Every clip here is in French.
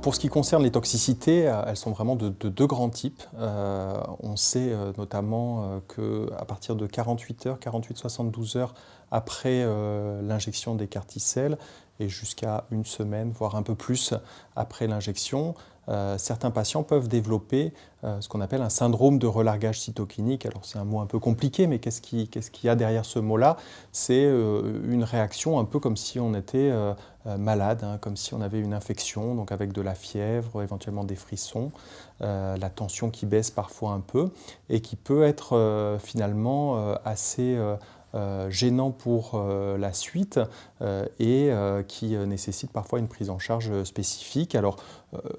Pour ce qui concerne les toxicités, elles sont vraiment de deux grands types. On sait notamment qu'à partir de 48 heures, 48-72 heures après l'injection des CAR-T-cells et jusqu'à une semaine, voire un peu plus après l'injection, certains patients peuvent développer ce qu'on appelle un syndrome de relargage cytokinique. Alors c'est un mot un peu compliqué, mais qu'est-ce qu'il y a derrière ce mot-là? C'est une réaction un peu comme si on était malade, hein, comme si on avait une infection, donc avec de la fièvre, éventuellement des frissons, la tension qui baisse parfois un peu et qui peut être finalement assez gênant pour la suite et qui nécessite parfois une prise en charge spécifique. Alors,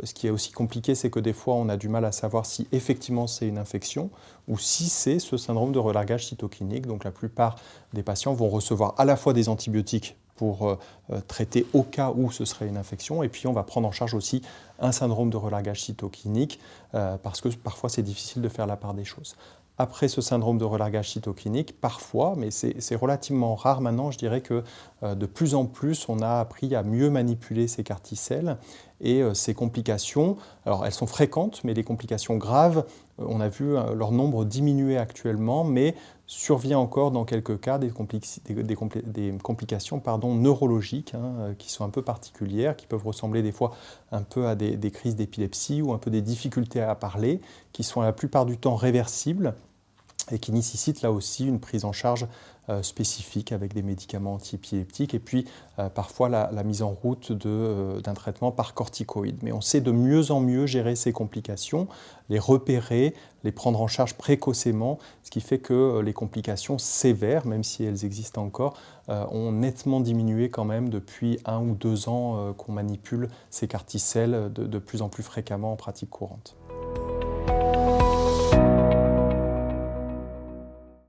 ce qui est aussi compliqué, c'est que des fois, on a du mal à savoir si effectivement c'est une infection ou si c'est ce syndrome de relargage cytokinique. Donc, la plupart des patients vont recevoir à la fois des antibiotiques pour traiter au cas où ce serait une infection, et puis on va prendre en charge aussi un syndrome de relargage cytokinique parce que parfois c'est difficile de faire la part des choses. Après ce syndrome de relargage cytokinique, parfois, mais c'est relativement rare maintenant, je dirais que de plus en plus, on a appris à mieux manipuler ces CAR-T-cells et ces complications, alors elles sont fréquentes, mais les complications graves, on a vu leur nombre diminuer actuellement, mais survient encore dans quelques cas des complications neurologiques qui sont un peu particulières, qui peuvent ressembler des fois un peu à des crises d'épilepsie ou un peu des difficultés à parler, qui sont la plupart du temps réversibles et qui nécessitent là aussi une prise en charge spécifique avec des médicaments antiépileptiques et puis parfois la mise en route d'un traitement par corticoïdes. Mais on sait de mieux en mieux gérer ces complications, les repérer, les prendre en charge précocement, ce qui fait que les complications sévères, même si elles existent encore, ont nettement diminué quand même depuis 1 ou 2 ans qu'on manipule ces CAR-T-cells de plus en plus fréquemment en pratique courante.